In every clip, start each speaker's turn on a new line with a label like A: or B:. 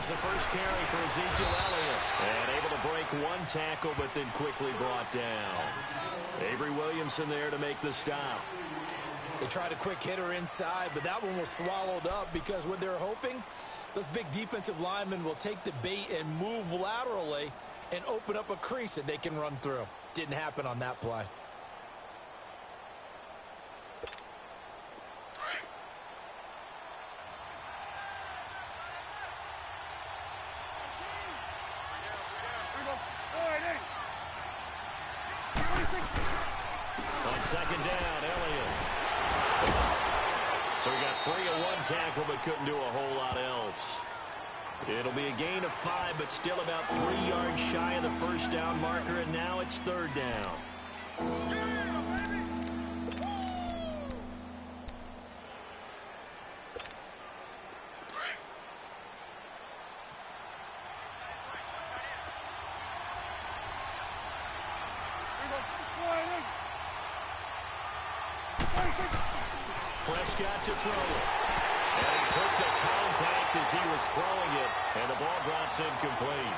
A: There's the first carry for Ezekiel Elliott. And able to break one tackle, but then quickly brought down. Avery Williamson there to make the stop.
B: They tried a quick hitter inside, but that one was swallowed up because what they're hoping, those big defensive linemen will take the bait and move laterally and open up a crease that they can run through. Didn't happen on that play.
A: On second down, Elliott. So he got free of one tackle, but couldn't do a whole lot else. It'll be a gain of 5, but still about 3 yards shy of the first down marker, and now it's third down. Prescott to throw it. And he took the contact as he was throwing it, and the ball drops incomplete.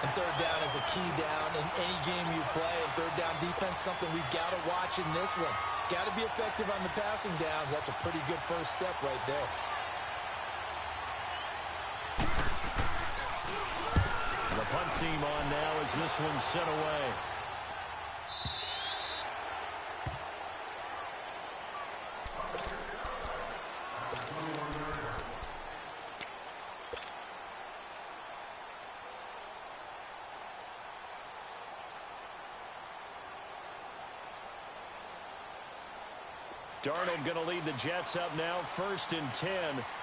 B: And third down is a key down in any game you play. And third down defense, something we've got to watch in this one. Got to be effective on the passing downs. That's a pretty good first step right there.
A: The punt team on now as this one's sent away. Darnold going to lead the Jets up now, 1st and 10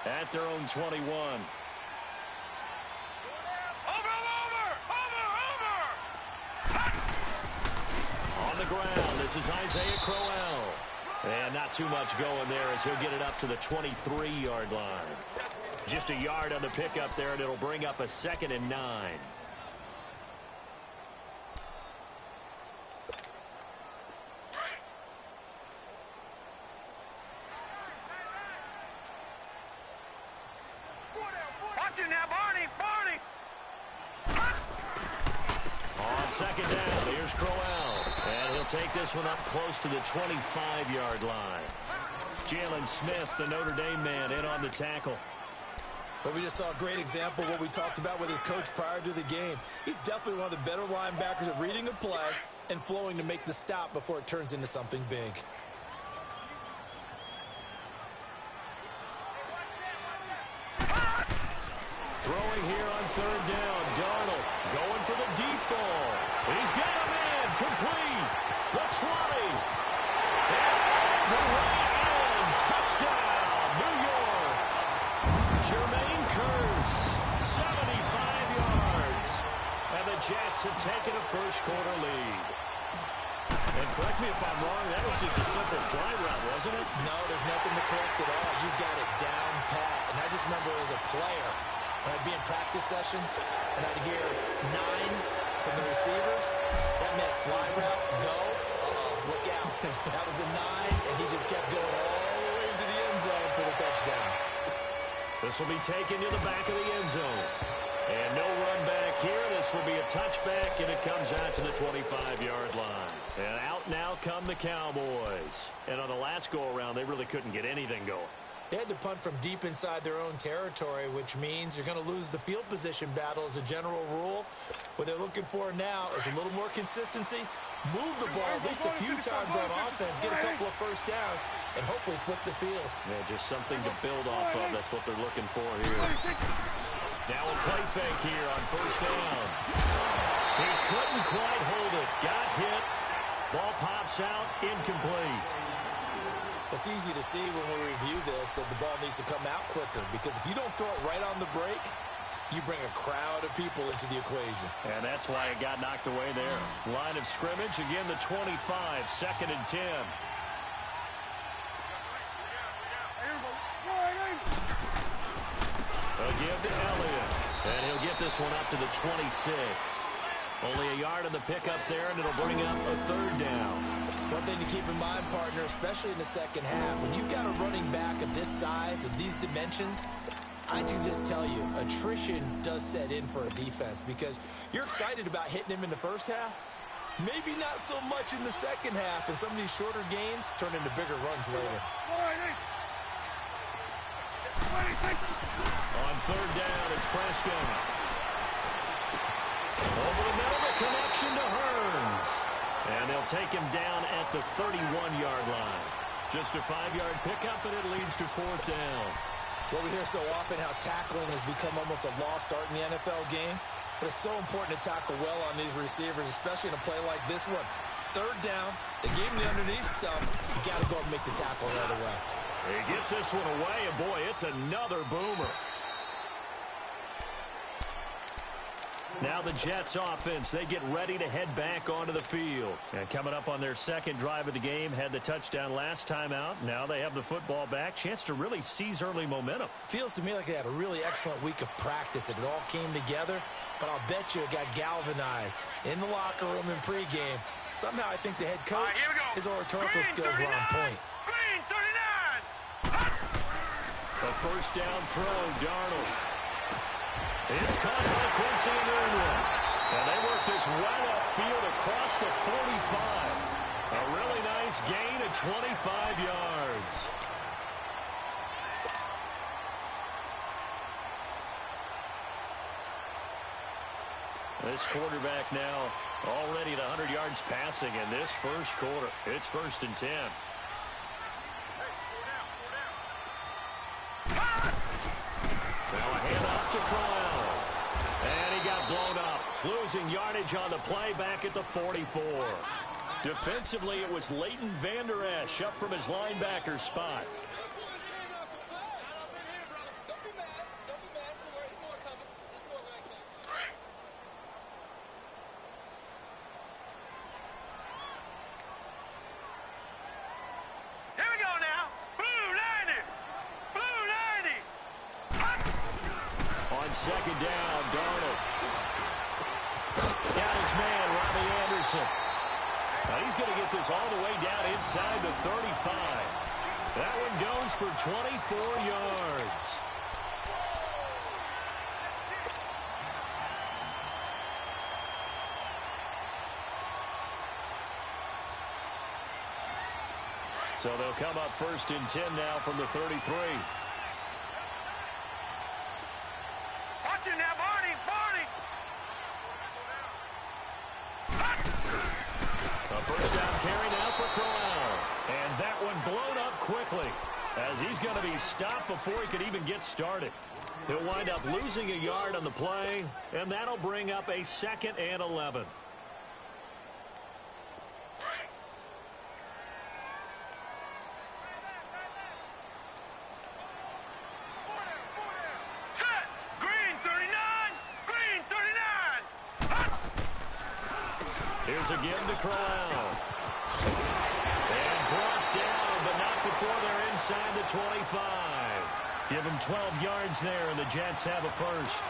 A: at their own 21. On the ground, this is Isaiah Crowell. And not too much going there as he'll get it up to the 23-yard line. Just a yard on the pickup there, and it'll bring up a 2nd and 9. Second down, here's Crowell. And he'll take this one up close to the 25-yard line. Jalen Smith, the Notre Dame man, in on the tackle.
B: But we just saw a great example of what we talked about with his coach prior to the game. He's definitely one of the better linebackers at reading a play and flowing to make the stop before it turns into something big.
A: Throwing here on third down, Darnold going for the deep ball. He's got him in, complete, the 20. And the right end, touchdown, New York. Jermaine Kearse, 75 yards. And the Jets have taken a first-quarter lead. And correct me if I'm wrong, that was just a simple fly route, wasn't it?
B: No, there's nothing to correct at all. You got it down pat. And I just remember as a player, when I'd be in practice sessions, and I'd hear 9 from the receivers, that meant fly route, go, look out. That was the 9, and he just kept going all the way into the end zone for the touchdown.
A: This will be taken to the back of the end zone. And no run back here. This will be a touchback, and it comes out to the 25-yard line. And out now come the Cowboys. And on the last go-around, they really couldn't get anything going.
B: They had to punt from deep inside their own territory, which means you're going to lose the field position battle as a general rule. What they're looking for now is a little more consistency, move the ball at least a few times on offense, get a couple of first downs, and hopefully flip the field.
A: Yeah, just something to build off of. That's what they're looking for here. Now a play fake here on first down. He couldn't quite hold it. Got hit. Ball pops out. Incomplete.
B: It's easy to see when we review this that the ball needs to come out quicker, because if you don't throw it right on the break, you bring a crowd of people into the equation.
A: And that's why it got knocked away there. Line of scrimmage, again the 25, 2nd and 10. A give to Elliott, and he'll get this one up to the 26. Only a yard on the pickup there, and it'll bring up a third down.
B: One thing to keep in mind, partner, especially in the second half, when you've got a running back of this size, of these dimensions, I can just tell you, attrition does set in for a defense because you're excited about hitting him in the first half. Maybe not so much in the second half, and some of these shorter gains turn into bigger runs later.
A: On third down, it's Prescott. Over the middle, the connection to Hearns. And they'll take him down at the 31-yard line. Just a 5-yard pickup, and it leads to fourth down.
B: Well, we hear so often how tackling has become almost a lost art in the NFL game. But it's so important to tackle well on these receivers, especially in a play like this one. Third down, they gave him the underneath stuff. You got to go and make the tackle right away.
A: He gets this one away, and boy, it's another boomer. Now the Jets offense, they get ready to head back onto the field. And coming up on their second drive of the game, had the touchdown last time out. Now they have the football back. Chance to really seize early momentum.
B: Feels to me like they had a really excellent week of practice. It all came together, but I'll bet you it got galvanized in the locker room in pregame. Somehow I think the head coach, his oratorical skills were on point.
C: Green 39.
A: A first down throw, Darnold. It's caught by Quincy and Irwin. And they work this well upfield across the 45. A really nice gain of 25 yards. This quarterback now already at 100 yards passing in this first quarter. It's 1st and 10. Now a handoff to Crowell. And he got blown up. Losing yardage on the play back at the 44. Defensively, it was Leighton Vander Esch up from his linebacker spot.
C: Here we go now. Blue 90. Blue 90.
A: On second down, Darnold. Got his man, Robbie Anderson. Now he's going to get this all the way down inside the 35. That one goes for 24 yards. So they'll come up 1st and 10 now from the 33.
C: Watch it now, Barney. Barney.
A: A first down carry now for Crowell. And that one blown up quickly as he's going to be stopped before he could even get started. He'll wind up losing a yard on the play, and that'll bring up a 2nd and 11.
C: Set. Green 39. Green 39.
A: Here's again to Crowell. And brought down, but not before they're inside the 25. Give him 12 yards there, and the Jets have a first.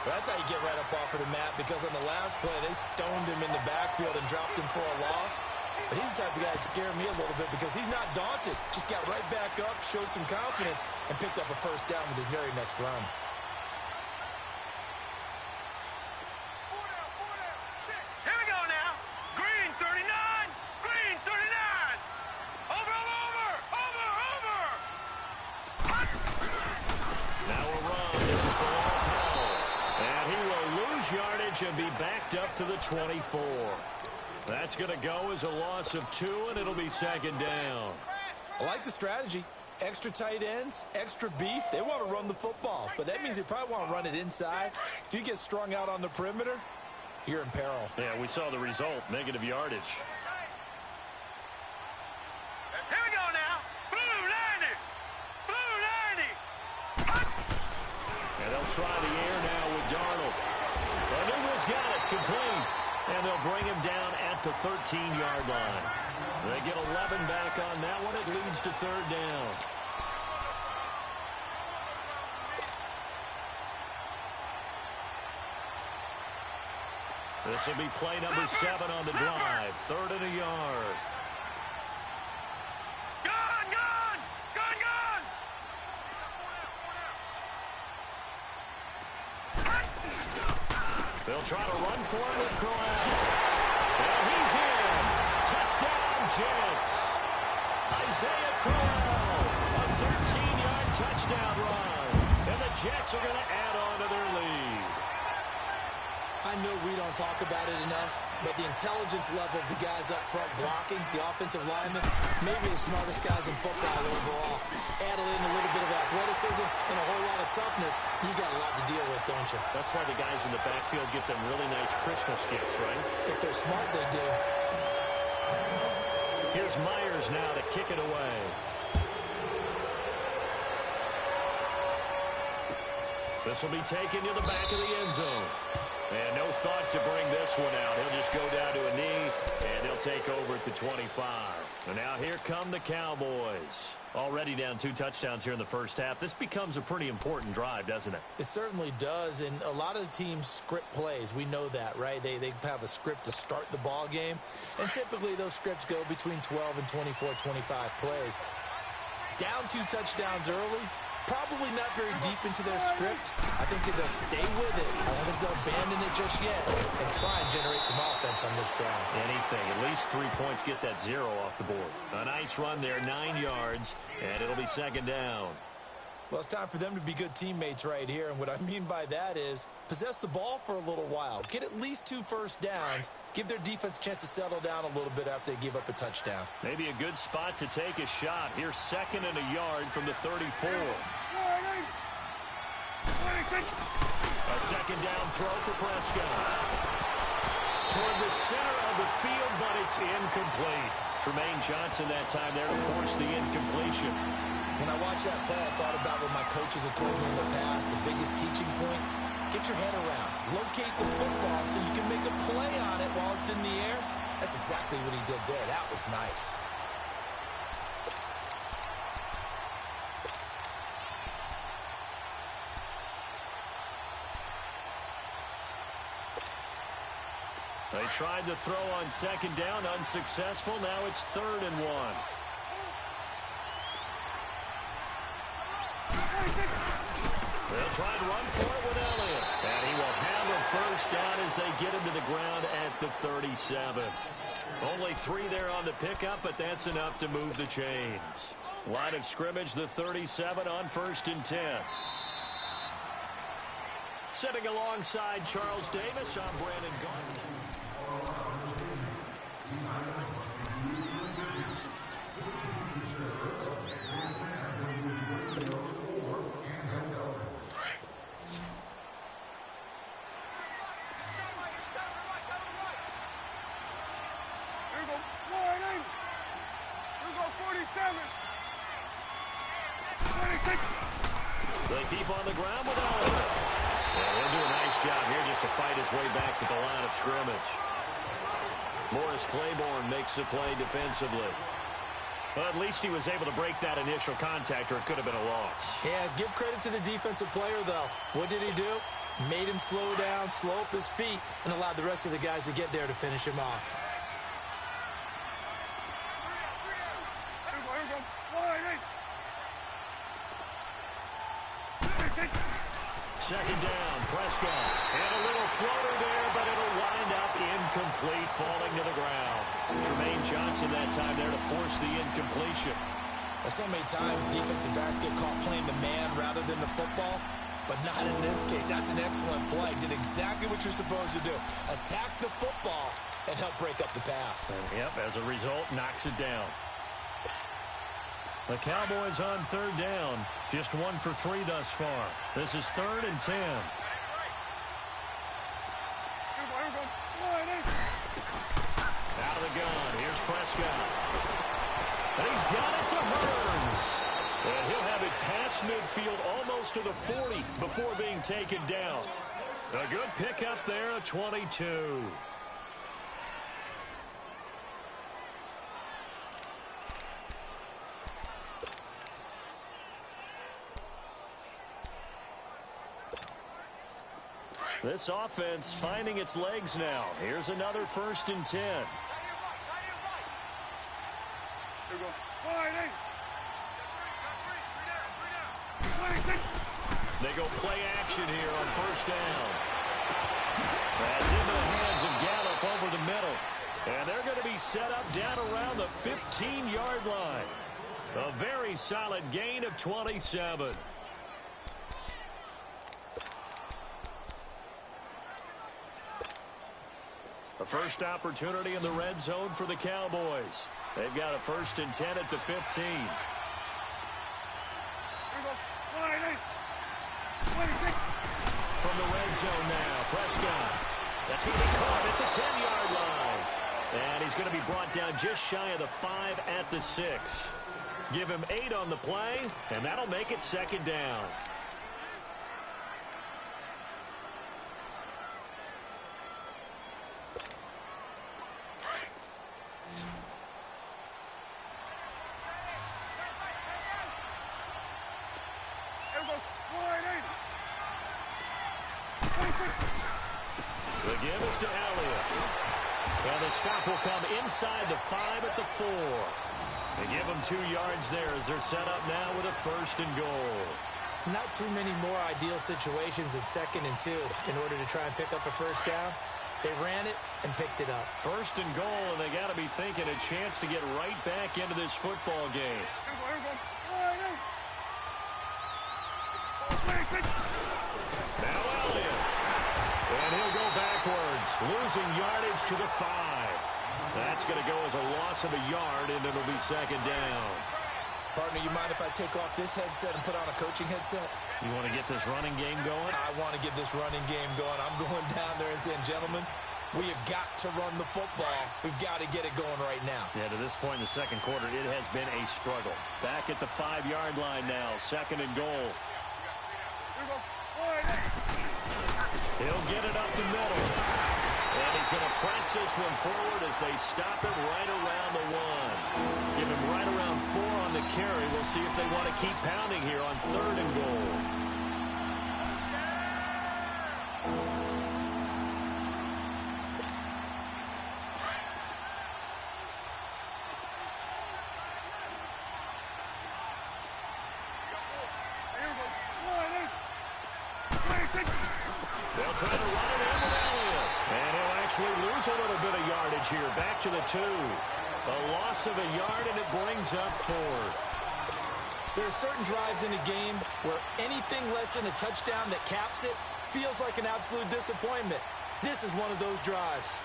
B: Well, that's how you get right up off of the mat, because on the last play, they stoned him in the backfield and dropped him for a loss. But he's the type of guy that scared me a little bit because he's not daunted. Just got right back up, showed some confidence, and picked up a first down with his very next run.
C: Here we go now. Green 39. Green 39. Over.
A: Now a run. This is for Powell. And he will lose yardage and be backed up to the 24. That's going to go as a loss of 2, and it'll be 2nd down.
B: I like the strategy. Extra tight ends, extra beef. They want to run the football, but that means they probably want to run it inside. If you get strung out on the perimeter, you're in peril.
A: Yeah, we saw the result, negative yardage.
C: Here we go now. Blue 90. Blue 90.
A: And they'll try the air now with Darnold. Newell's got it, complete. And they'll bring him down at the 13-yard line. They get 11 back on that one. It leads to 3rd down. This will be play number 7 on the drive. 3rd and a yard.
C: Gone.
A: They'll try to run for it with Corral. And he's in. Touchdown, Jets. Isaiah Corral, a 13-yard touchdown run. And the Jets are going to add on to their lead.
B: I know we don't talk about it enough, but the intelligence level of the guys up front blocking, the offensive linemen, maybe the smartest guys in football overall. Add in a little bit of athleticism and a whole lot of toughness, you got a lot to deal with, don't you?
A: That's why the guys in the backfield get them really nice Christmas gifts, right?
B: If they're smart, they do.
A: Here's Myers now to kick it away. This will be taken to the back of the end zone. And no thought to bring this one out. He'll just go down to a knee, and they'll take over at the 25. And now here come the Cowboys. Already down 2 touchdowns here in the first half. This becomes a pretty important drive, doesn't it?
B: It certainly does, and a lot of the teams script plays. We know that, right? They have a script to start the ball game, and typically those scripts go between 12 and 24, 25 plays. Down 2 touchdowns early, probably not very deep into their script. I think that they'll stay with it. I don't think they'll abandon it just yet and try and generate some offense on this drive.
A: Anything. At least 3 points, get that 0 off the board. A nice run there, 9 yards, and it'll be second down.
B: Well, it's time for them to be good teammates right here, and what I mean by that is possess the ball for a little while. Get at least 2 first downs. Give their defense a chance to settle down a little bit after they give up a touchdown.
A: Maybe a good spot to take a shot. Here's second and a yard from the 34. A second down throw for Prescott. Toward the center of the field, but it's incomplete. Tremaine Johnson that time there to force the incompletion.
B: When I watched that play, I thought about what my coaches have told me in the past. The biggest teaching point, get your head around. Locate the football so you can make a play on it while it's in the air. That's exactly what he did there. That was nice.
A: They tried to throw on second down, unsuccessful. Now it's 3rd and 1. They'll try to run for it with Elliott. And he will have a first down as they get him to the ground at the 37. Only 3 there on the pickup, but that's enough to move the chains. Line of scrimmage, the 37 on 1st and 10. Sitting alongside Charles Davis, I'm Brandon Garden. They keep on the ground with Elliott. Yeah, he'll do a nice job here just to fight his way back to the line of scrimmage. Morris Claiborne makes the play defensively. Well, at least he was able to break that initial contact, or it could have been a loss.
B: Yeah, give credit to the defensive player, though. What did he do? Made him slow down, slow up his feet, and allowed the rest of the guys to get there to finish him off.
A: Second down, Prescott. And a little floater there, but it'll wind up incomplete, falling to the ground. Tremaine Johnson that time there to force the incompletion.
B: So many times defensive backs get caught playing the man rather than the football, but not in this case. That's an excellent play. Did exactly what you're supposed to do. Attack the football and help break up the pass.
A: Yep, as a result, knocks it down. The Cowboys on 3rd down. Just 1 for 3 thus far. This is 3rd and 10. Out of the gun. Here's Prescott. And he's got it to Burns. And he'll have it past midfield almost to the 40 before being taken down. A good pickup there, a 22. This offense finding its legs now. Here's another 1st and 10. They go play action here on 1st down. That's into the hands of Gallup over the middle. And they're going to be set up down around the 15-yard line. A very solid gain of 27. A first opportunity in the red zone for the Cowboys. They've got a 1st and 10 at the 15. From the red zone now, Prescott. That's going to be caught at the 10-yard line. And he's going to be brought down just shy of the 5 at the 6. Give him 8 on the play, and that'll make it 2nd down. The give is to Elliott. And the stop will come inside the 5 at the 4. They give them 2 yards there as they're set up now with a 1st and goal.
B: Not too many more ideal situations in 2nd and 2 in order to try and pick up a 1st down. They ran it and picked it up.
A: 1st and goal, and they got to be thinking a chance to get right back into this football game. Now Elliott. And he'll go backwards, losing yardage to the 5. That's going to go as a loss of a yard, and it'll be 2nd down.
B: Partner, you mind if I take off this headset and put on a coaching headset?
A: You want to get this running game going?
B: I want to get this running game going. I'm going down there and saying, gentlemen, we have got to run the football. We've got to get it going right now.
A: Yeah, to this point in the 2nd quarter, it has been a struggle. Back at the 5-yard line now, 2nd and goal. He'll get it up the middle. And he's going to press this one forward as they stop him right around the 1. Give him right around 4 on the carry. We'll see if they want to keep pounding here on 3rd and goal. They'll try to run it in with Elliott. And he'll actually lose a little bit of yardage here. Back to the 2. A loss of a yard, and it brings up 4th.
B: There are certain drives in a game where anything less than a touchdown that caps it feels like an absolute disappointment. This is one of those drives.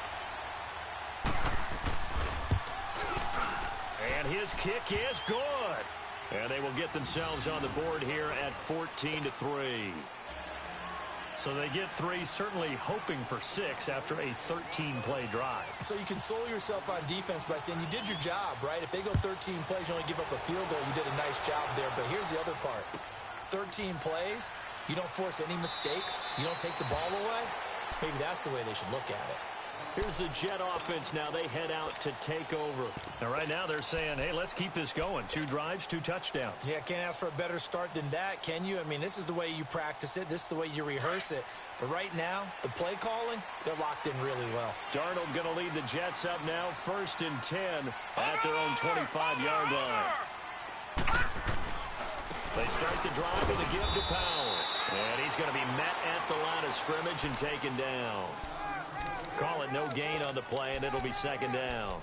A: And his kick is good. And they will get themselves on the board here at 14-3. So they get 3, certainly hoping for 6 after a 13-play drive.
B: So you console yourself on defense by saying you did your job, right? If they go 13 plays, you only give up a field goal. You did a nice job there. But here's the other part. 13 plays, you don't force any mistakes. You don't take the ball away. Maybe that's the way they should look at it.
A: Here's the Jet offense now. They head out to take over. Now, right now, they're saying, hey, let's keep this going. 2 drives, 2 touchdowns.
B: Yeah, can't ask for a better start than that, can you? I mean, this is the way you practice it. This is the way you rehearse it. But right now, the play calling, they're locked in really well.
A: Darnold going to lead the Jets up now. 1st and 10 at their own 25-yard line. They start the drive with a give to Powell. And he's going to be met at the line of scrimmage and taken down. Call it no gain on the play, and it'll be 2nd down.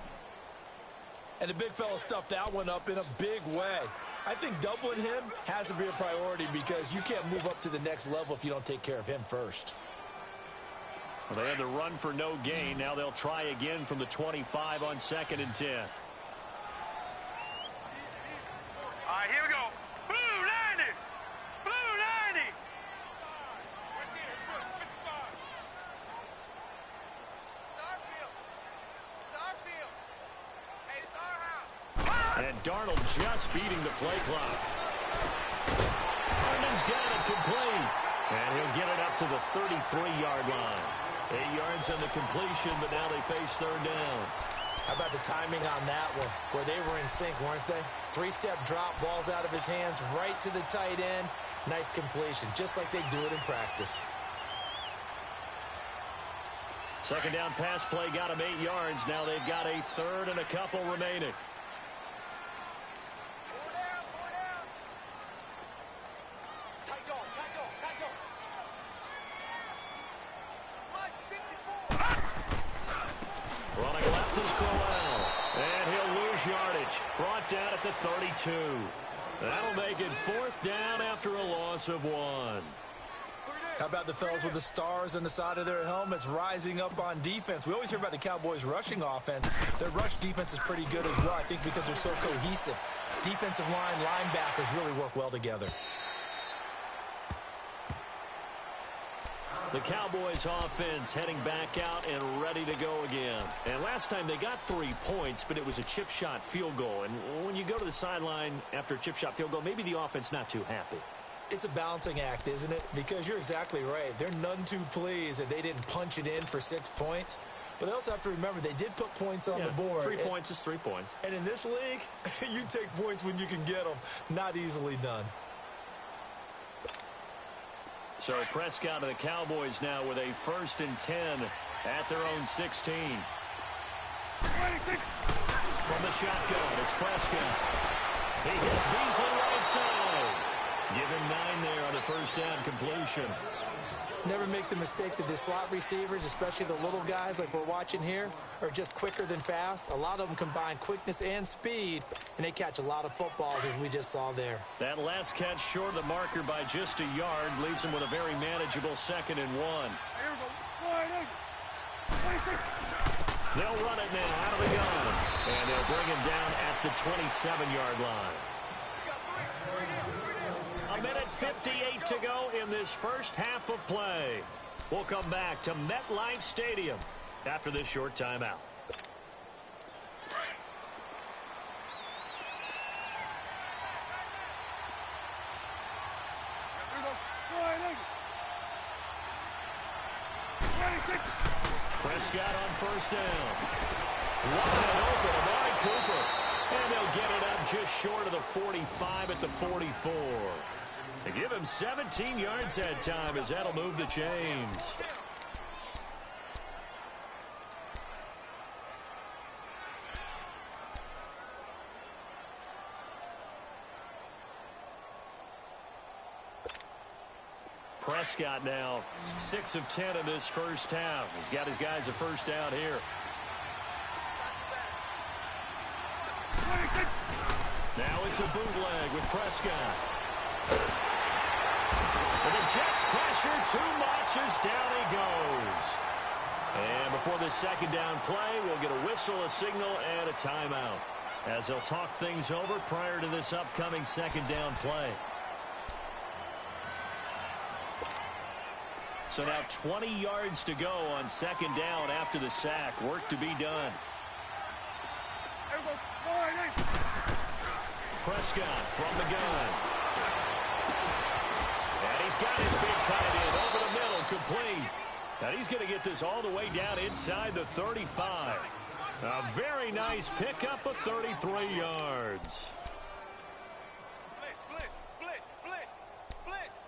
B: And the big fella stuffed that one up in a big way. I think doubling him has to be a priority because you can't move up to the next level if you don't take care of him first.
A: Well, they had the run for no gain. Now they'll try again from the 25 on 2nd and 10.
C: All right, here we go. Blue 90. Blue 90.
A: And Darnold just beating the play clock. Herndon's got it complete. And he'll get it up to the 33-yard line. 8 yards on the completion, but now they face 3rd down.
B: How about the timing on that one, where they were in sync, weren't they? 3-step drop, balls out of his hands, right to the tight end. Nice completion, just like they do it in practice.
A: 2nd down pass play got him 8 yards. Now they've got a 3rd and a couple remaining. Running left is Crowell. And he'll lose yardage. Brought down at the 32. That'll make it 4th down after a loss of 1.
B: How about the fellas with the stars on the side of their helmets rising up on defense? We always hear about the Cowboys' rushing offense. Their rush defense is pretty good as well, I think, because they're so cohesive. Defensive line, linebackers really work well together.
A: The Cowboys offense heading back out and ready to go again. And last time they got 3 points, but it was a chip shot field goal. And when you go to the sideline after a chip shot field goal, maybe the offense not too happy.
B: It's a balancing act, isn't it? Because you're exactly right. They're none too pleased that they didn't punch it in for 6 points. But they also have to remember they did put points on the board.
A: 3 points is 3 points.
B: And in this league, you take points when you can get them. Not easily done.
A: So Prescott of the Cowboys now with a 1st and 10 at their own 16. From the shotgun, it's Prescott. He hits Beasley right side. Give him 9 there on the 1st down completion.
B: Never make the mistake that the slot receivers, especially the little guys like we're watching here, are just quicker than fast. A lot of them combine quickness and speed, and they catch a lot of footballs, as we just saw there.
A: That last catch short of the marker by just a yard leaves him with a very manageable 2nd and 1. They'll run it now out of the gun, and they'll bring him down at the 27-yard line. 1:58 to go in this first half of play. We'll come back to MetLife Stadium after this short timeout. Prescott on 1st down. Wide open, Amari Cooper. And they'll get it up just short of the 45 at the 44. They give him 17 yards that time as that'll move the chains. Prescott now 6 of 10 in this first half. He's got his guys a 1st down here. Now it's a bootleg with Prescott. And the Jets pressure too much as down he goes. And before this 2nd down play, we'll get a whistle, a signal, and a timeout as they'll talk things over prior to this upcoming 2nd down play. So now 20 yards to go on 2nd down after the sack. Work to be done. Prescott from the gun. And he's got his big tight end over the middle, complete. And he's going to get this all the way down inside the 35. A very nice pickup of 33 yards.
C: Blitz, blitz, blitz, blitz, blitz.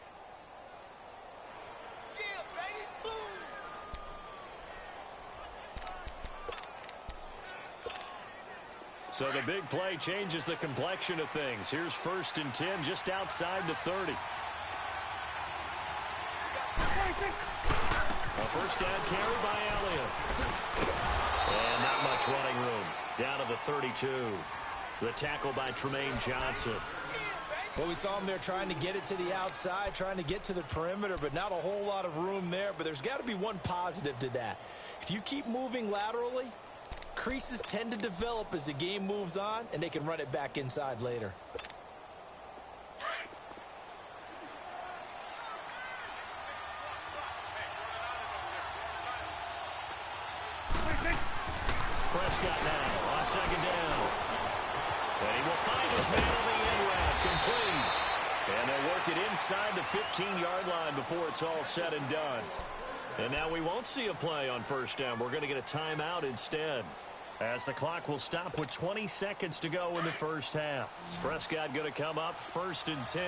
C: Yeah, baby, boom.
A: So the big play changes the complexion of things. Here's 1st and 10 just outside the 30. A 1st down carry by Elliott. And not much running room. Down to the 32. The tackle by Tremaine Johnson.
B: Well, we saw him there trying to get it to the outside, trying to get to the perimeter, but not a whole lot of room there. But there's got to be one positive to that. If you keep moving laterally, creases tend to develop as the game moves on, and they can run it back inside later.
A: Prescott now on 2nd down. And he will find his man on the end route, complete. And they'll work it inside the 15-yard line before it's all said and done. And now we won't see a play on 1st down. We're going to get a timeout instead, as the clock will stop with 20 seconds to go in the first half. Prescott going to come up 1st and 10.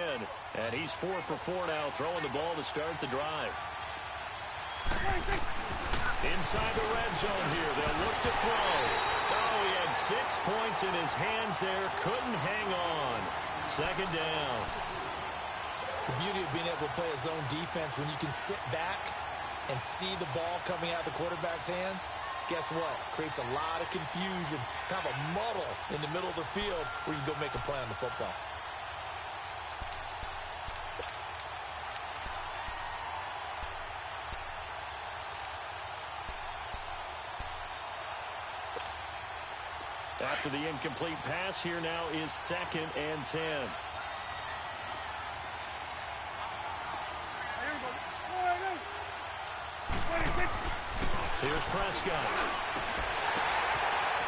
A: And he's 4 for 4 now, throwing the ball to start the drive. Inside the red zone here, they'll look to throw. Oh, he had 6 points in his hands there, couldn't hang on. 2nd down.
B: The beauty of being able to play a zone defense when you can sit back and see the ball coming out of the quarterback's hands, guess what? Creates a lot of confusion, kind of a muddle in the middle of the field where you can go make a play on the football.
A: After the incomplete pass, here now is 2nd and 10. Here's Prescott.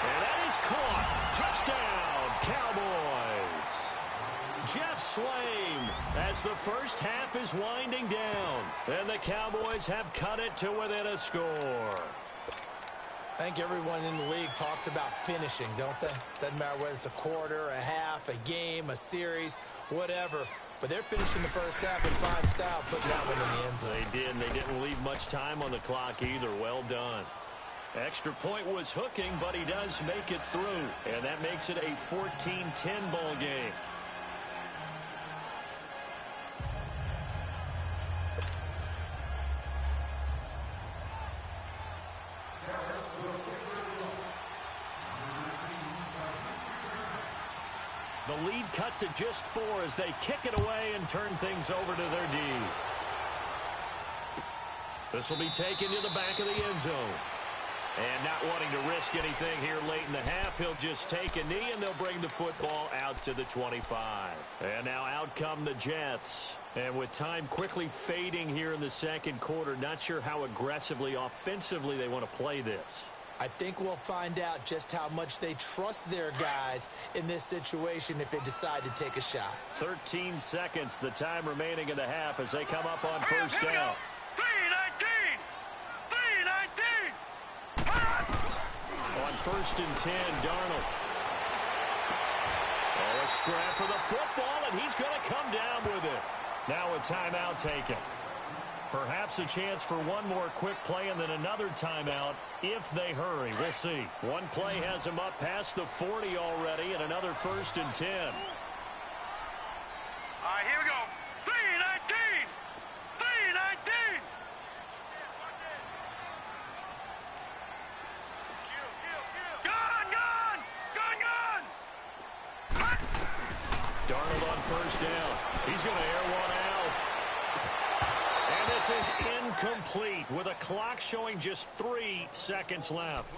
A: And that is caught. Touchdown, Cowboys. Jeff Swain as the first half is winding down. And the Cowboys have cut it to within a score.
B: I think everyone in the league talks about finishing, don't they? Doesn't matter whether it's a quarter, a half, a game, a series, whatever. But they're finishing the first half in fine style, putting that one in the end zone.
A: They did, and they didn't leave much time on the clock either. Well done. Extra point was hooking, but he does make it through. And that makes it a 14-10 ball game. The lead cut to just 4 as they kick it away and turn things over to their D. This will be taken to the back of the end zone. And not wanting to risk anything here late in the half, he'll just take a knee and they'll bring the football out to the 25. And now out come the Jets. And with time quickly fading here in the second quarter, not sure how aggressively, offensively they want to play this.
B: I think we'll find out just how much they trust their guys in this situation if they decide to take a shot.
A: 13 seconds, the time remaining in the half as they come up on first down.
C: 3-19! 3-19!
A: On 1st and 10, Darnold. Oh, a scrap for the football, and he's going to come down with it. Now a timeout taken. Perhaps a chance for one more quick play and then another timeout if they hurry. We'll see. One play has him up past the 40 already and another 1st and 10.
C: All right, here we go. 3-19! 3-19! Gun!
A: Darnold on 1st down. He's going to air one out. And this is incomplete with a clock showing just 3 seconds left.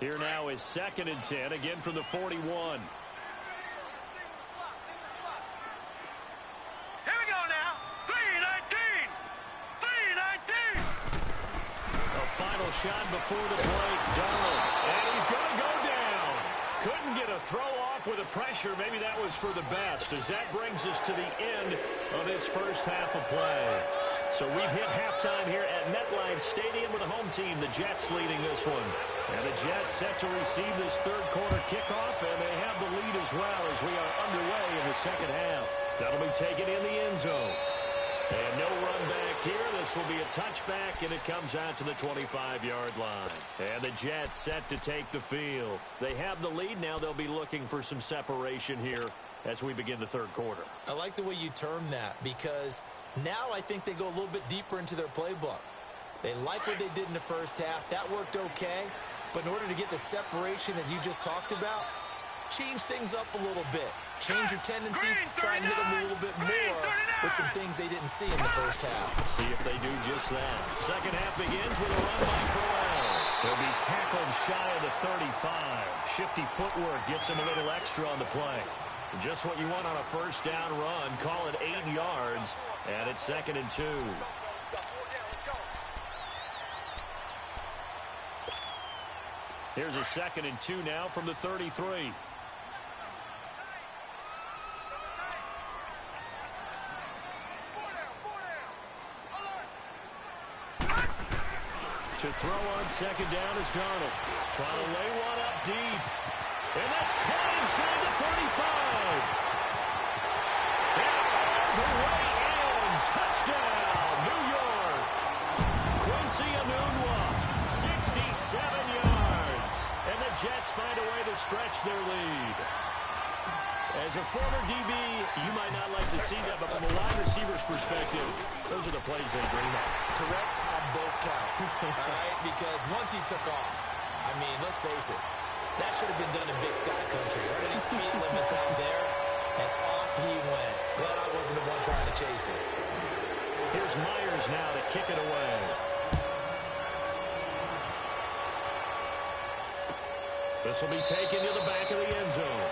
A: Here now is 2nd and 10, again from the 41. Shot before the play, Darnold, and he's going to go down. Couldn't get a throw off with the pressure. Maybe that was for the best, as that brings us to the end of this first half of play. So we've hit halftime here at MetLife Stadium with the home team, the Jets, leading this one. And the Jets set to receive this third quarter kickoff, and they have the lead as well as we are underway in the second half. That'll be taken in the end zone. And no run back here. This will be a touchback, and it comes out to the 25-yard line. And the Jets set to take the field. They have the lead. Now they'll be looking for some separation here as we begin the third quarter.
B: I like the way you term that, because now I think they go a little bit deeper into their playbook. They like what they did in the first half. That worked okay. But in order to get the separation that you just talked about, change things up a little bit. Change your tendencies, try and hit them a little bit more with some things they didn't see in the first half.
A: See if they do just that. Second half begins with a run by Corral. He'll be tackled shy of the 35. Shifty footwork gets him a little extra on the play. Just what you want on a first down run. Call it 8 yards, and it's 2nd and 2. Here's a 2nd and 2 now from the 33. To throw on 2nd down is Darnold. Trying to lay one up deep. And that's caught inside the 35. And all the way in. Touchdown, New York. Quincy Enunwa, 67 find a way to stretch their lead. As a former DB, you might not like to see that, but from a wide receiver's perspective, those are the plays they dream of.
B: Correct on both counts, all right? Because once he took off, I mean, let's face it, that should have been done in Big Sky Country. There are any speed limits out there, and off he went. Glad I wasn't the one trying to chase him.
A: Here's Myers now to kick it away. This will be taken to the back of the end zone.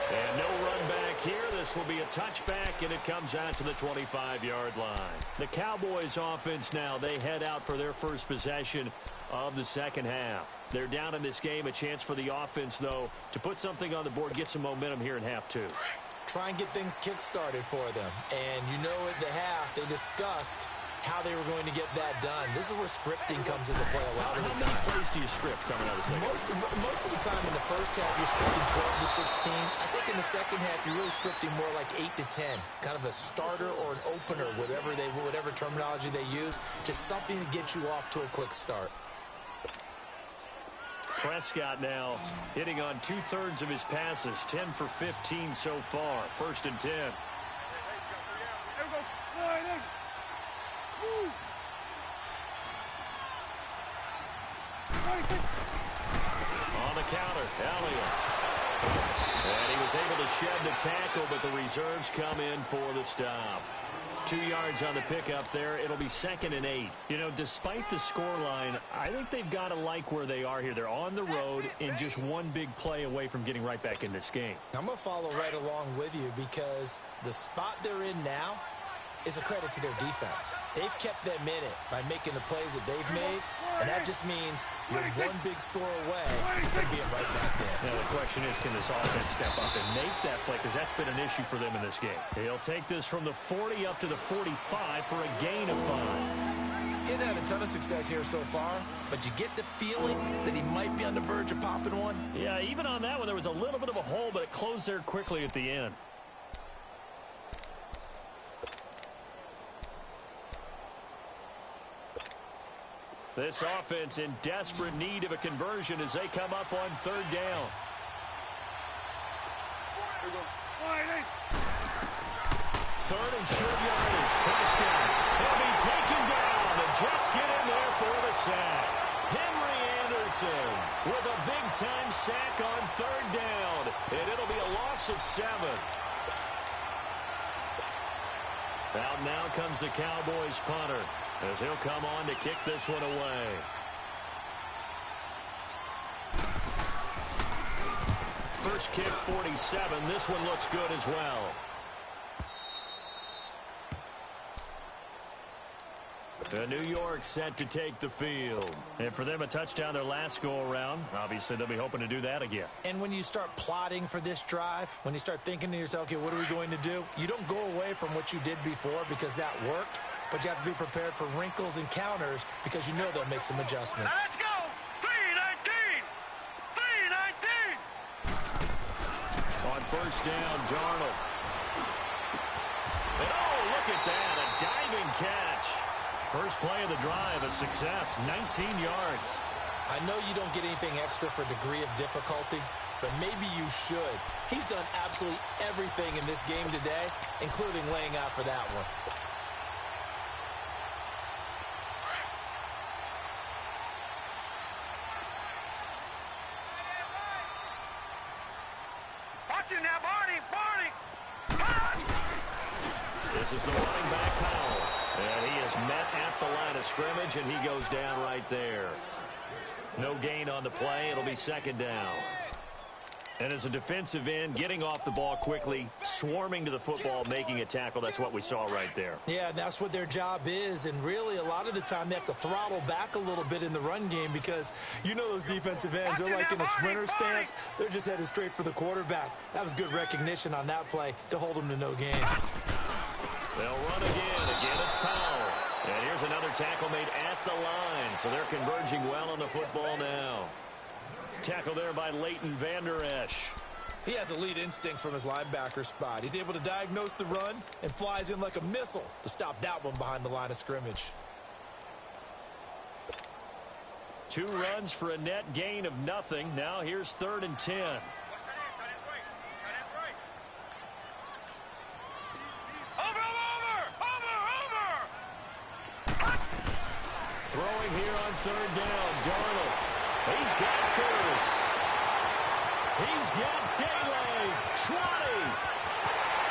A: And no run back here. This will be a touchback, and it comes out to the 25-yard line. The Cowboys offense now, they head out for their first possession of the second half. They're down in this game. A chance for the offense, though, to put something on the board, get some momentum here in half two.
B: Try and get things kick-started for them. And you know at the half, they discussed how they were going to get that done. This is where scripting comes into play a lot of the time.
A: How many plays do you script coming out of the second?
B: Most of the time in the first half, you're scripting 12 to 16. I think in the second half, you're really scripting more like 8 to 10. Kind of a starter or an opener, whatever terminology they use. Just something to get you off to a quick start.
A: Prescott now hitting on 2/3 of his passes. 10 for 15 so far. 1st and 10.
C: There we go.
A: On the counter, Elliott. And he was able to shed the tackle, but the reserves come in for the stop. 2 yards on the pickup there. It'll be 2nd and 8. You know, despite the scoreline, I think they've got to like where they are here. They're on the road and just one big play away from getting right back in this game.
B: I'm going to follow right along with you because the spot they're in now is a credit to their defense. They've kept them in it by making the plays that they've made, and that just means you're one big score away from being right back there.
A: Now the question is, can this offense step up and make that play? Because that's been an issue for them in this game. He'll take this from the 40 up to the 45 for a gain of 5.
B: He didn't have a ton of success here so far, but you get the feeling that he might be on the verge of popping one.
A: Yeah, even on that one, there was a little bit of a hole, but it closed there quickly at the end. This offense in desperate need of a conversion as they come up on 3rd down. Third and short yardage. Prescott. He'll be taken down. The Jets get in there for the sack. Henry Anderson with a big-time sack on 3rd down. And it'll be a loss of 7. Out now comes the Cowboys punter, as he'll come on to kick this one away. First kick, 47. This one looks good as well. The New York set to take the field. And for them, a touchdown their last go-around. Obviously, they'll be hoping to do that again.
B: And when you start plotting for this drive, when you start thinking to yourself, okay, what are we going to do? You don't go away from what you did before because that worked, but you have to be prepared for wrinkles and counters because you know they'll make some adjustments.
C: Let's go! 3-19! 3-19!
A: On 1st down, Darnold. And oh, look at that, a diving catch. First play of the drive, a success, 19 yards.
B: I know you don't get anything extra for degree of difficulty, but maybe you should. He's done absolutely everything in this game today, including laying out for that one.
C: Watch it now, Barney!
A: This is the running back, Powell. And he is met at the line of scrimmage, and he goes down right there. No gain on the play. It'll be 2nd down. And as a defensive end, getting off the ball quickly, swarming to the football, making a tackle, that's what we saw right there.
B: Yeah, that's what their job is, and really a lot of the time they have to throttle back a little bit in the run game because you know those defensive ends, they're like in a sprinter stance. They're just headed straight for the quarterback. That was good recognition on that play to hold them to no gain.
A: They'll run again. Again, it's Powell. And here's another tackle made at the line, so they're converging well on the football now. Tackle there by Leighton Vander Esch.
B: He has elite instincts from his linebacker spot. He's able to diagnose the run and flies in like a missile to stop that one behind the line of scrimmage.
A: 2 runs for a net gain of nothing. Now here's 3rd and 10. Throwing here on 3rd down, Darnold. He's got Curse. He's got Daly. 20.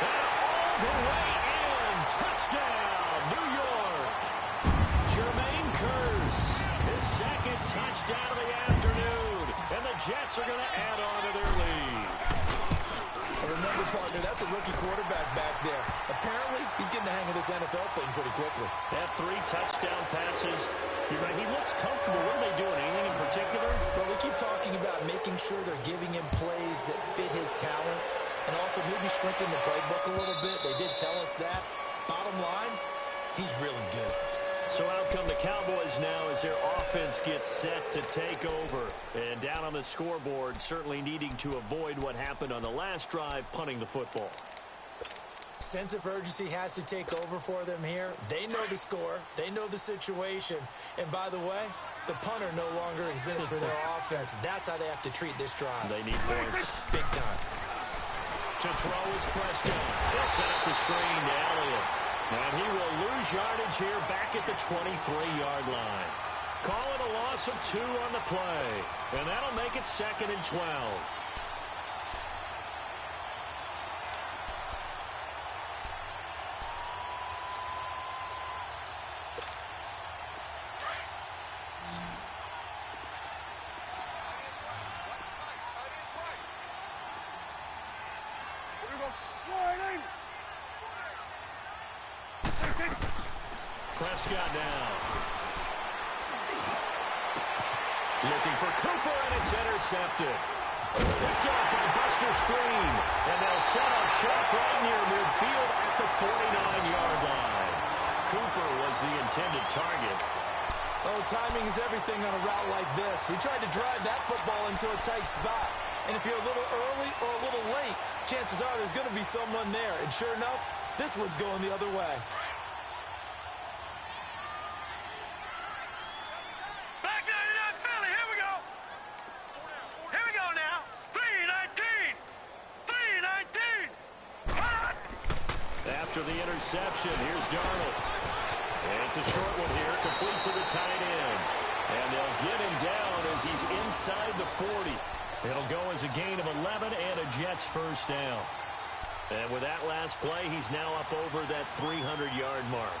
A: And all the way in. Touchdown, New York. Jermaine Curse, his 2nd touchdown of the afternoon. And the Jets are going to add on to their lead.
B: Remember, partner, that's a rookie quarterback back there. Apparently, he's getting the hang of this NFL thing pretty quickly.
A: That 3 touchdown passes. You're right, he looks comfortable. What are they doing? Anything in particular?
B: Well, we keep talking about making sure they're giving him plays that fit his talents and also maybe shrinking the playbook a little bit. They did tell us that. Bottom line, he's really good.
A: So out come the Cowboys now as their offense gets set to take over. And down on the scoreboard, certainly needing to avoid what happened on the last drive, punting the football.
B: Sense of urgency has to take over for them here. They know the score. They know the situation. And by the way, the punter no longer exists for their offense. That's how they have to treat this drive.
A: They need points.
B: Big time.
A: To throw is Prescott. They'll set up the screen to Elliott. And he will lose yardage here back at the 23-yard line. Call it a loss of 2 on the play. And that'll make it 2nd and 12. Prescott now. Looking for Cooper, and it's intercepted. Picked off by Buster Screen. And they'll set up shop right near midfield at the 49-yard line. Cooper was the intended target.
B: Oh, timing is everything on a route like this. He tried to drive that football into a tight spot. And if you're a little early or a little late, chances are there's going to be someone there. And sure enough, this one's going the other way.
A: After the interception, here's Darnold. And it's a short one here, complete to the tight end. And they'll get him down as he's inside the 40. It'll go as a gain of 11 and a Jets first down. And with that last play, he's now up over that 300-yard mark.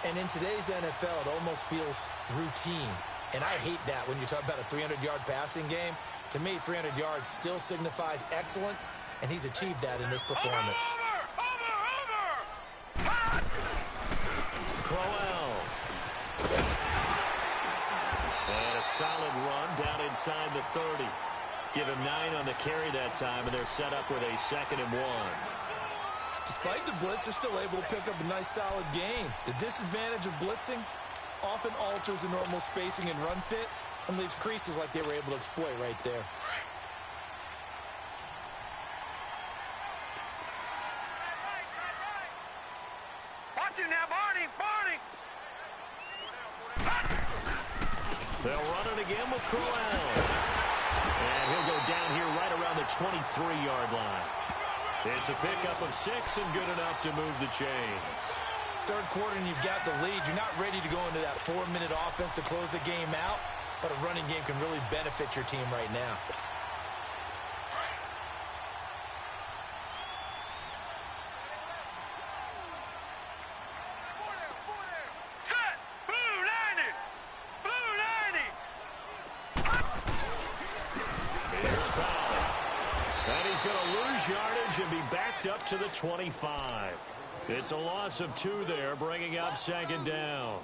B: And in today's NFL, it almost feels routine. And I hate that when you talk about a 300-yard passing game. To me, 300 yards still signifies excellence, and he's achieved that in this performance.
A: Crowell. And a solid run down inside the 30. Give him 9 on the carry that time, and they're set up with a 2nd and 1.
B: Despite the blitz, they're still able to pick up a nice, solid gain. The disadvantage of blitzing often alters the normal spacing and run fits and leaves creases like they were able to exploit right there.
C: Watch it now, Barney!
A: They'll run it again with Crowell. And he'll go down here right around the 23-yard line. It's a pickup of 6 and good enough to move the chains.
B: Third quarter and you've got the lead. You're not ready to go into that 4-minute offense to close the game out, but a running game can really benefit your team right now.
C: Set! Blue 90! Blue 90!
A: Here's Powell. And he's going to lose yardage and be backed up to the 25. It's a loss of 2 there, bringing up 2nd down.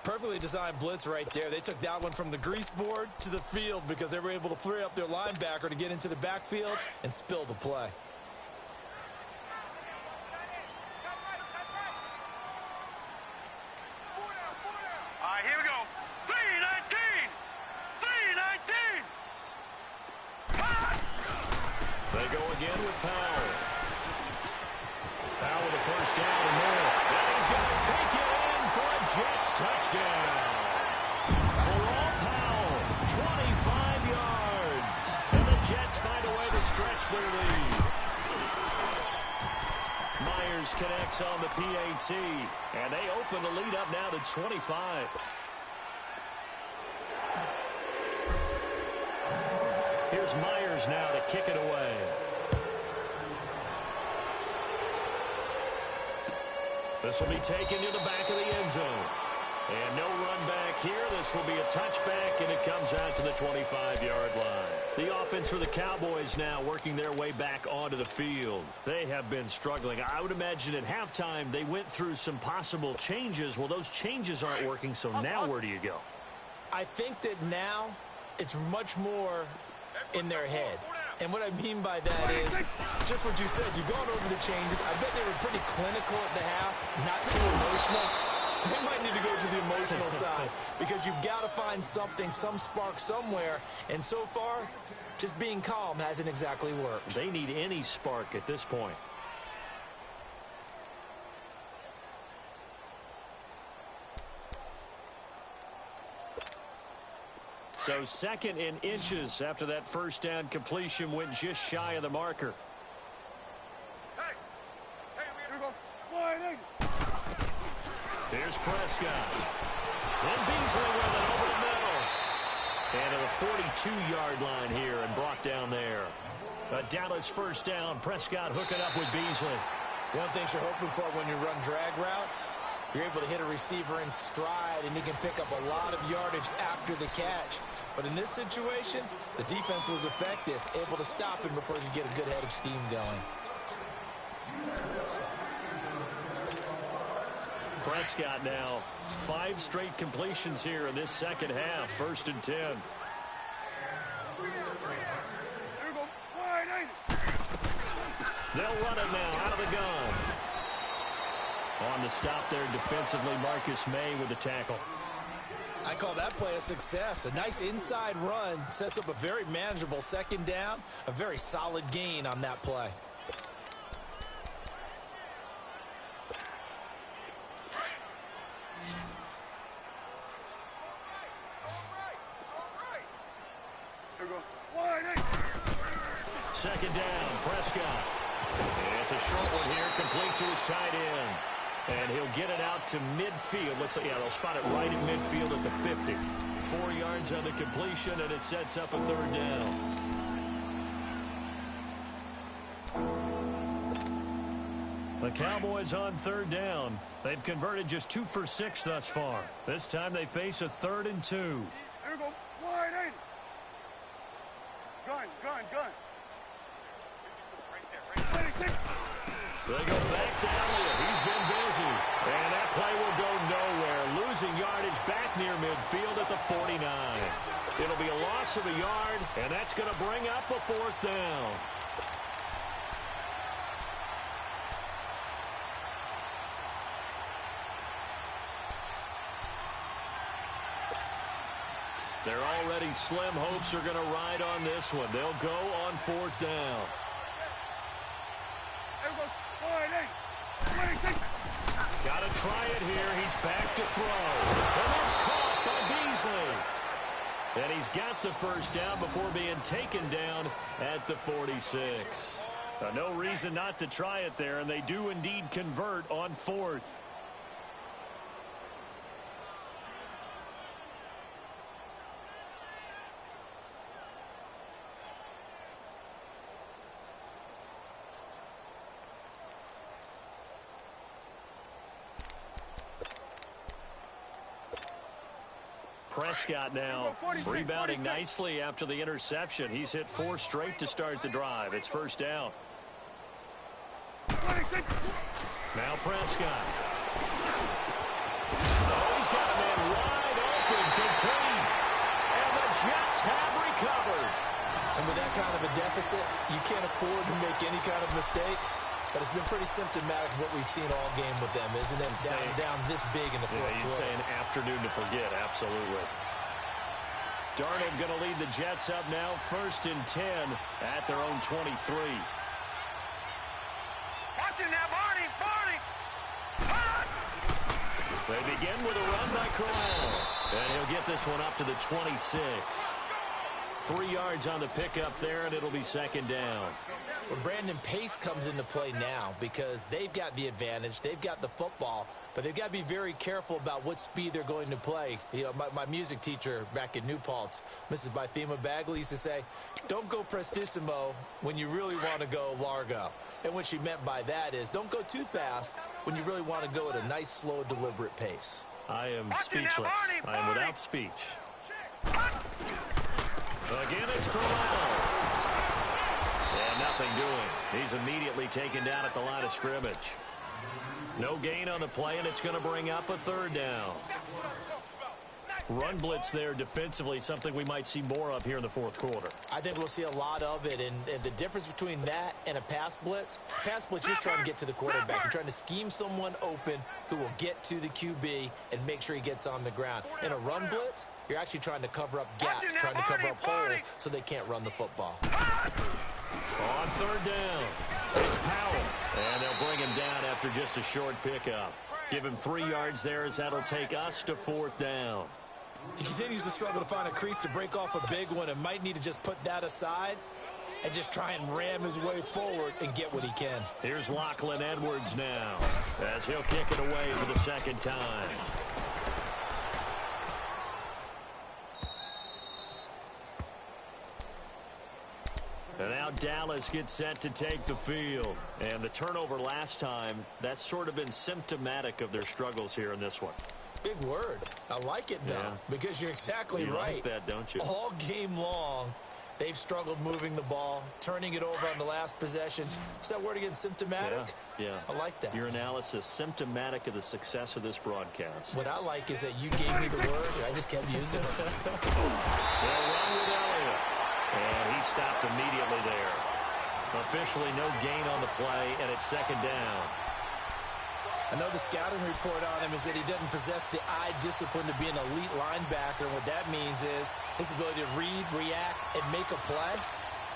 B: Perfectly designed blitz right there. They took that one from the grease board to the field because they were able to flare up their linebacker to get into the backfield and spill the play.
C: All right, here we go. 319! 319!
A: They go again with Powell. Powell with a first down and more. And he's going to take it in for a Jets touchdown. Bilal Powell yards. And the Jets find a way to stretch their lead. Myers connects on the PAT, and they open the lead up now to 25. Here's Myers now to kick it away. This will be taken to the back of the end zone. And no run back here. This will be a touchback, and it comes out to the 25-yard line. The offense for the Cowboys now working their way back onto the field. They have been struggling. I would imagine at halftime they went through some possible changes. Well, those changes aren't working, so now where do you go?
B: I think that now it's much more in their head. And what I mean by that is just what you said. You've gone over the changes. I bet they were pretty clinical at the half, not too emotional. They might need to go to the emotional side because you've got to find something, some spark somewhere. And so far, just being calm hasn't exactly worked.
A: They need any spark at this point. So 2nd and inches after that first down completion went just shy of the marker.
C: Hey, here we go. Wide.
A: Here's Prescott. And Beasley with it over the middle. And to the 42-yard line here and brought down there. A Dallas first down. Prescott hooking up with Beasley.
B: One thing you're hoping for when you run drag routes, you're able to hit a receiver in stride, and he can pick up a lot of yardage after the catch. But in this situation, the defense was effective, able to stop him before he could get a good head of steam going.
A: Prescott now 5 straight completions here in this second half. 1st and 10.
C: Here we go. Wide.
A: They'll run it now out of the gun. On the stop there defensively, Marcus May with the tackle.
B: I call that play a success. A nice inside run sets up a very manageable second down. A very solid gain on that play.
C: Here we go. Wide.
A: 2nd down, Prescott. And it's a short one here, complete to his tight end. And he'll get it out to midfield. Looks like, yeah, they'll spot it right in midfield at the 50. 4 yards on the completion, and it sets up a 3rd down. The Cowboys on 3rd down. They've converted just 2 for 6 thus far. This time they face a 3rd and 2.
C: Here we go. Wide. Gun. Right there.
A: They go back to Elliott. He's been busy. And that play will go nowhere. Losing yardage back near midfield at the 49. It'll be a loss of a yard, and that's going to bring up a 4th down. They're already slim hopes are going to ride on this one. They'll go on 4th down. Got to try it here. He's back to throw. And that's caught by Beasley. And he's got the first down before being taken down at the 46. No reason not to try it there, and they do indeed convert on 4th. Prescott now rebounding nicely after the interception. He's hit 4 straight to start the drive. It's 1st down. Now Prescott. Oh, he's got a man wide open, complete. And the Jets have recovered.
B: And with that kind of a deficit, you can't afford to make any kind of mistakes. But it's been pretty symptomatic of what we've seen all game with them, isn't it? Down this big in the 4th quarter.
A: You'd say an afternoon to forget, absolutely. Darnold going to lead the Jets up now, 1st and 10 at their own 23.
C: Watch it now, Barney.
A: They begin with a run by Corral. And he'll get this one up to the 26. 3 yards on the pickup there, and it'll be second down.
B: Well, Brandon, pace comes into play now because they've got the advantage. They've got the football, but they've got to be very careful about what speed they're going to play. You know, my music teacher back in New Paltz, Mrs. Bythema Bagley, used to say, don't go prestissimo when you really want to go largo. And what she meant by that is don't go too fast when you really want to go at a nice, slow, deliberate pace.
A: I am speechless. I am without speech. Again, it's Corral. And nothing doing. He's immediately taken down at the line of scrimmage. No gain on the play, and it's going to bring up a third down. Run blitz there defensively, something we might see more of here in the fourth quarter.
B: I think we'll see a lot of it, and the difference between that and a pass blitz, you're trying to get to the quarterback. You're trying to scheme someone open who will get to the QB and make sure he gets on the ground. In a run blitz, you're actually trying to cover up gaps, trying to cover up holes so they can't run the football.
A: On third down, it's Powell, and they'll bring him down after just a short pickup. Give him 3 yards there as that'll take us to fourth down.
B: He continues to struggle to find a crease to break off a big one and might need to just put that aside and just try and ram his way forward and get what he can.
A: Here's Lachlan Edwards now as he'll kick it away for the second time. And now Dallas gets set to take the field. And the turnover last time, that's sort of been symptomatic of their struggles here in this one.
B: Big word. I like it, though, because you're exactly right.
A: You like that, don't you?
B: All game long, they've struggled moving the ball, turning it over on the last possession. Is that word again, symptomatic?
A: Yeah.
B: I like that.
A: Your analysis, symptomatic of the success of this broadcast.
B: What I like is that you gave me the word, and I just kept using it.
A: They'll run with Elliott. And he stopped immediately there. Officially no gain on the play, and it's second down.
B: I know the scouting report on him is that he doesn't possess the eye discipline to be an elite linebacker. And what that means is his ability to read, react, and make a play.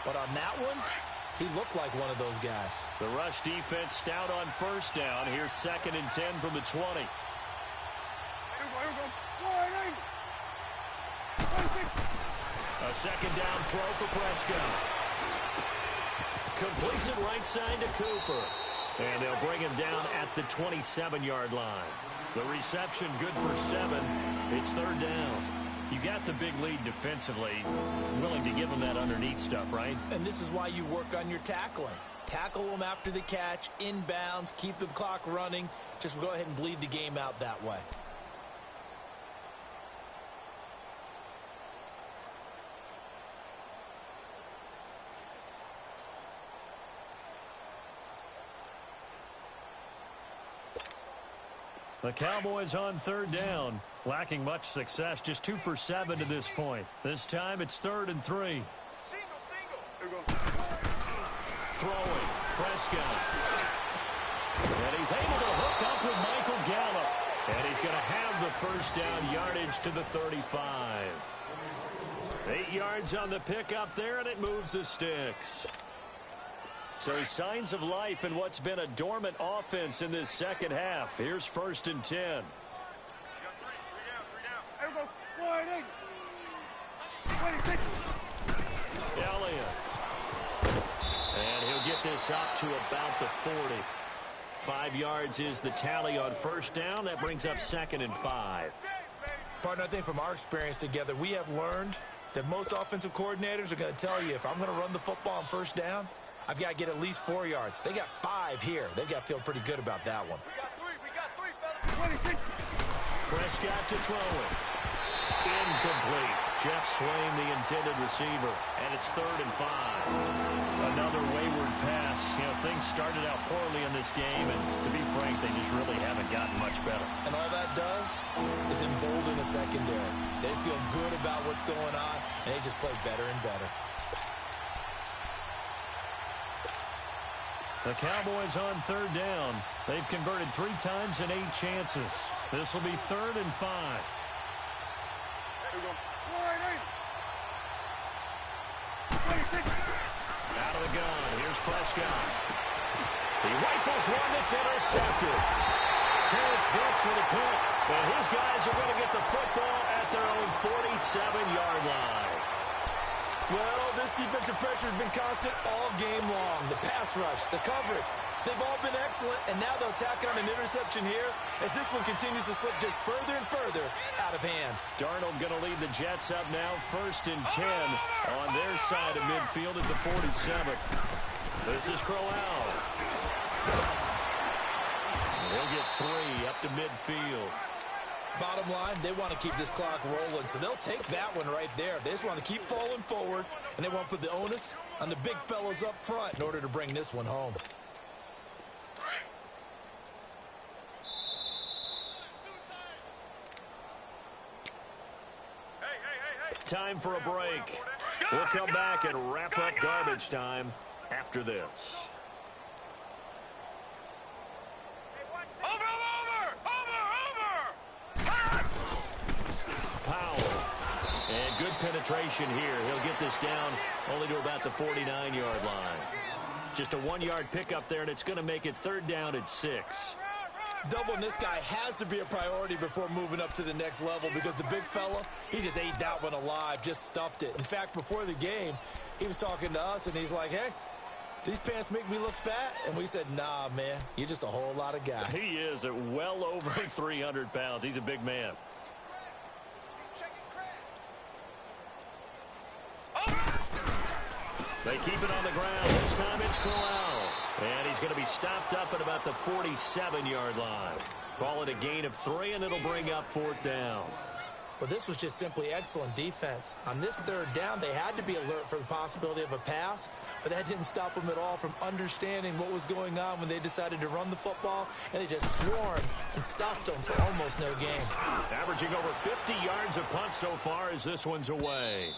B: But on that one, he looked like one of those guys.
A: The rush defense stout on first down. Here's 2nd and 10 from the 20. A second down throw for Prescott. Completes it right side to Cooper. And they'll bring him down at the 27-yard line. The reception good for 7. It's third down. You got the big lead defensively. Willing to give them that underneath stuff, right?
B: And this is why you work on your tackling. Tackle them after the catch, inbounds, keep the clock running. Just go ahead and bleed the game out that way.
A: The Cowboys on third down, lacking much success, just 2 for 7 to this point. This time it's 3rd and 3. Throwing, Prescott. And he's able to hook up with Michael Gallup. And he's going to have the first down yardage to the 35. 8 yards on the pickup there, and it moves the sticks. So signs of life in what's been a dormant offense in this second half. Here's 1st and 10. Elliott. And he'll get this up to about the 40. 5 yards is the tally on first down. That brings up 2nd and 5.
B: Partner, I think from our experience together, we have learned that most offensive coordinators are going to tell you, if I'm going to run the football on first down, I've got to get at least 4 yards. They got 5 here. They've got to feel pretty good about that one.
C: We got three, fellas.
A: Prescott to throw it. Incomplete. Jeff Swain, the intended receiver. And it's 3rd and 5. Another wayward pass. You know, things started out poorly in this game, and to be frank, they just really haven't gotten much better.
B: And all that does is embolden the secondary. They feel good about what's going on, and they just play better and better.
A: The Cowboys on third down. They've converted 3 times in 8 chances. This will be 3rd and 5. Out of the gun. Here's Prescott. He rifles one that's intercepted. Terrence Brooks with a pick. But his guys are going to get the football at their own 47-yard line.
B: Well, this defensive pressure has been constant all game long. The pass rush, the coverage, they've all been excellent, and now they'll tack on an interception here as this one continues to slip just further and further out of hand.
A: Darnold going to lead the Jets up now, 1st and 10 on their side of midfield at the 47. This is Crowell. He'll get 3 up to midfield.
B: Bottom line, they want to keep this clock rolling, so they'll take that one right there. They just want to keep falling forward, and they want to put the onus on the big fellas up front in order to bring this one home.
A: Time for a break. We'll come back and wrap up garbage time after this. And good penetration here. He'll get this down only to about the 49-yard line. Just a 1-yard pickup there, and it's going to make it 3rd down at 6.
B: Doubling this guy has to be a priority before moving up to the next level because the big fella, he just ate that one alive, just stuffed it. In fact, before the game, he was talking to us, and he's like, hey, these pants make me look fat? And we said, nah, man, you're just a whole lot of guy.
A: He is at well over 300 pounds. He's a big man. They keep it on the ground. This time it's Crowell. And he's going to be stopped up at about the 47-yard line. Call it a gain of 3, and it'll bring up 4th down.
B: Well, this was just simply excellent defense. On this 3rd down, they had to be alert for the possibility of a pass, but that didn't stop them at all from understanding what was going on when they decided to run the football, and they just swarmed and stopped them for almost no gain.
A: Averaging over 50 yards a punt so far as this one's away.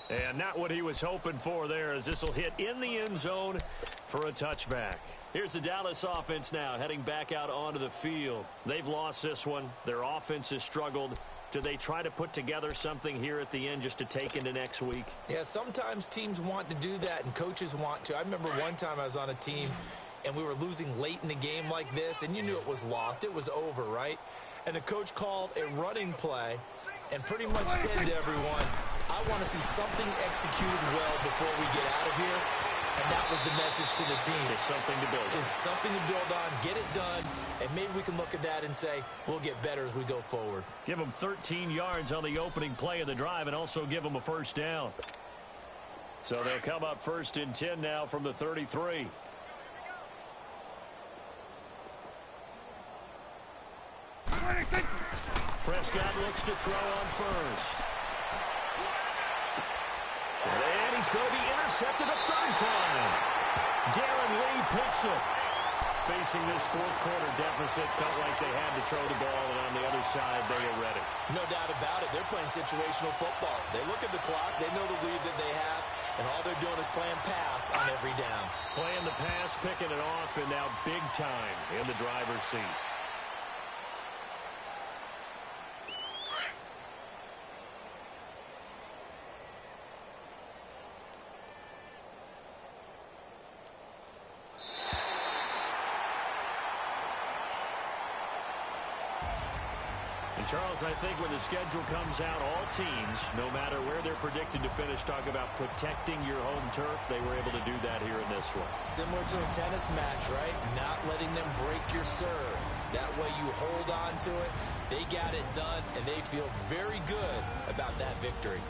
A: And not what he was hoping for there, as this will hit in the end zone for a touchback. Here's the Dallas offense now heading back out onto the field. They've lost this one. Their offense has struggled. Do they try to put together something here at the end just to take into next week?
B: Yeah, sometimes teams want to do that and coaches want to. I remember one time I was on a team and we were losing late in the game like this, and you knew it was lost. It was over, right? And the coach called a running play and pretty much said to everyone, I want to see something executed well before we get out of here. And that was the message to the team.
A: Just something to build on.
B: Just something to build on, get it done, and maybe we can look at that and say, we'll get better as we go forward.
A: Give them 13 yards on the opening play of the drive and also give them a 1st down. So they'll come up 1st and 10 now from the 33. Prescott looks to throw on 1st. And he's going to be intercepted a 3rd time. Darren Lee picks it. Facing this 4th quarter deficit, felt like they had to throw the ball, and on the other side, they were ready.
B: No doubt about it. They're playing situational football. They look at the clock. They know the lead that they have, and all they're doing is playing pass on every down.
A: Playing the pass, picking it off, and now big time in the driver's seat. Charles, I think when the schedule comes out, all teams, no matter where they're predicted to finish, talk about protecting your home turf. They were able to do that here in this one.
B: Similar to a tennis match, right? Not letting them break your serve. That way you hold on to it. They got it done, and they feel very good about that victory.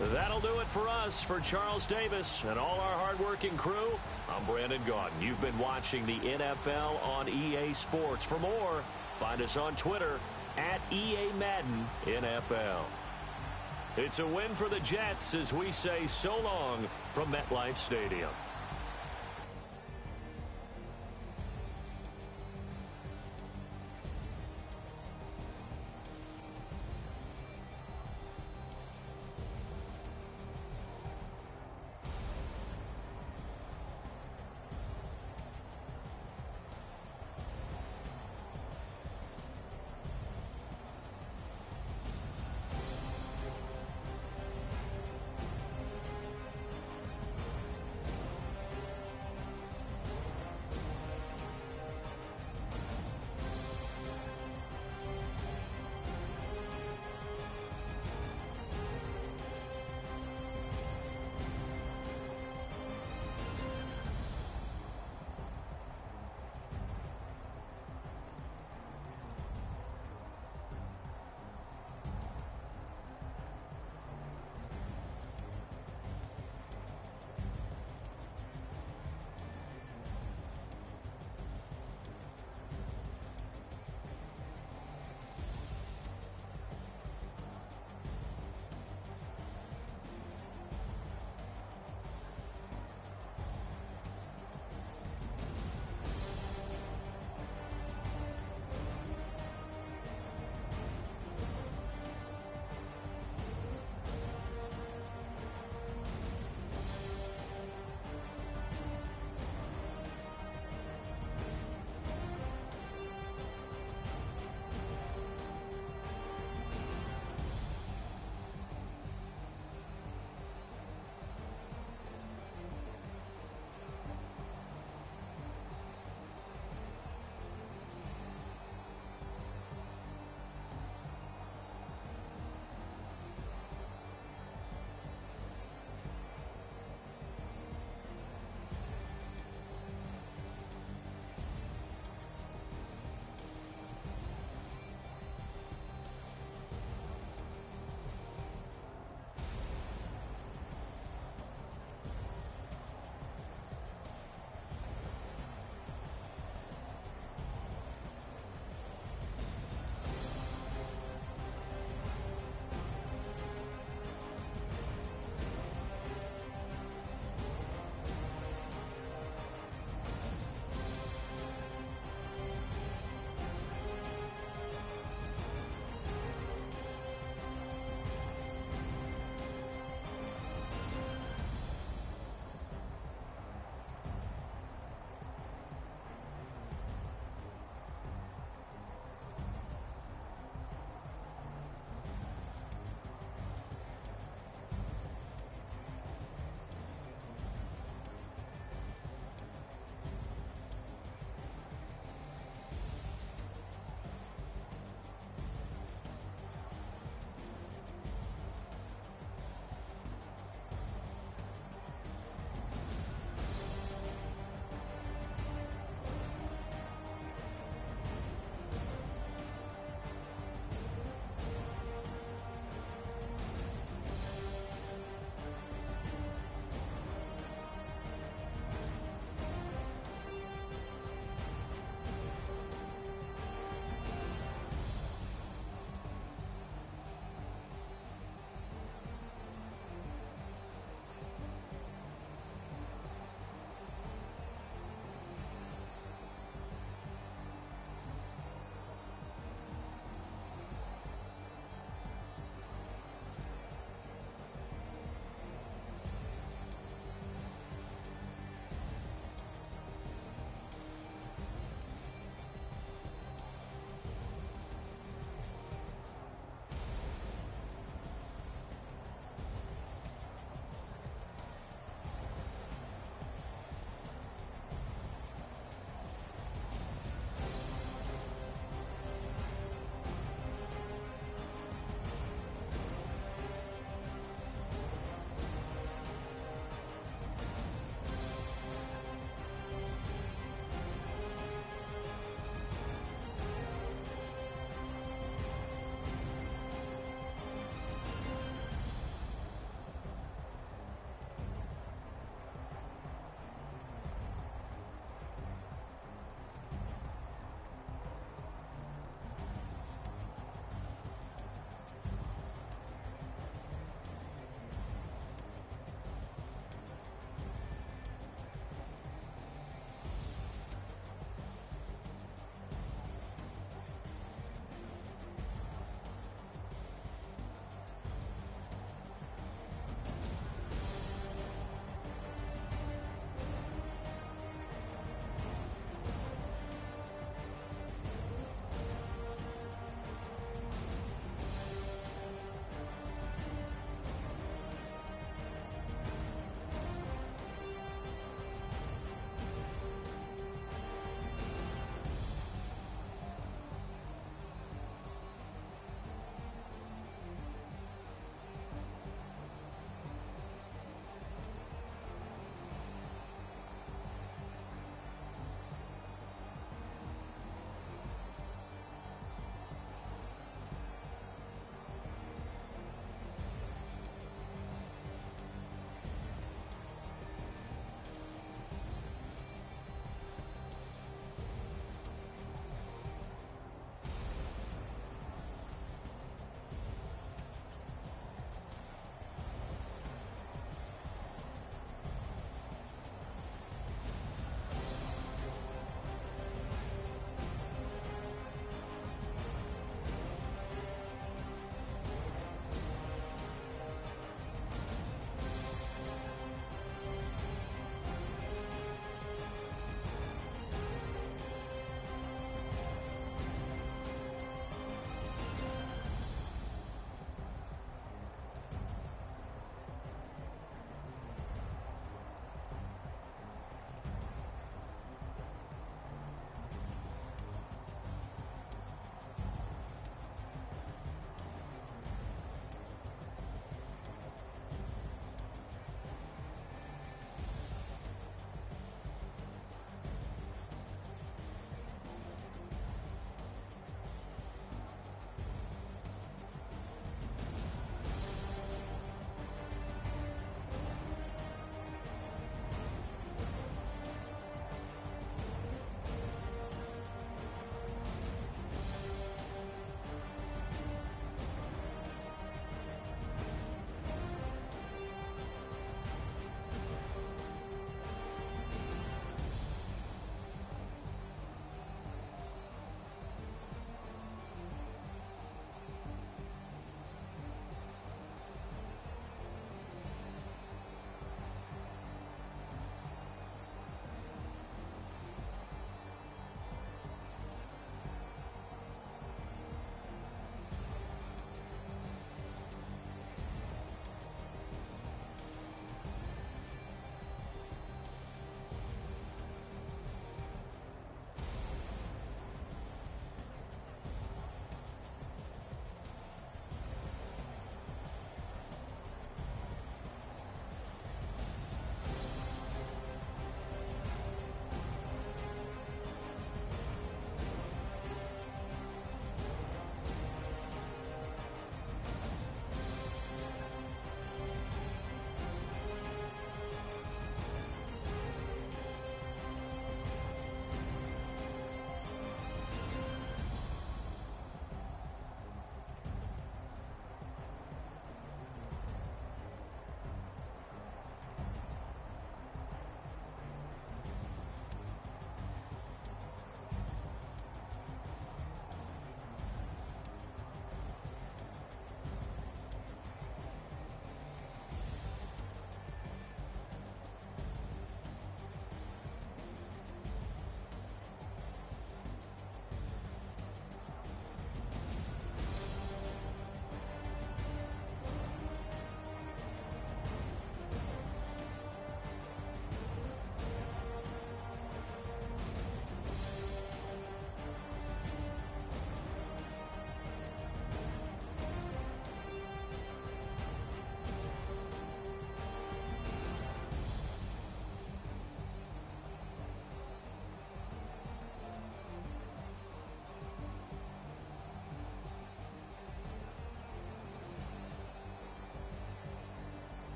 A: That'll do it for us. For Charles Davis and all our hardworking crew, I'm Brandon Gaudin. You've been watching the NFL on EA Sports. For more, find us on Twitter at EA Madden NFL. It's a win for the Jets as we say so long from MetLife Stadium.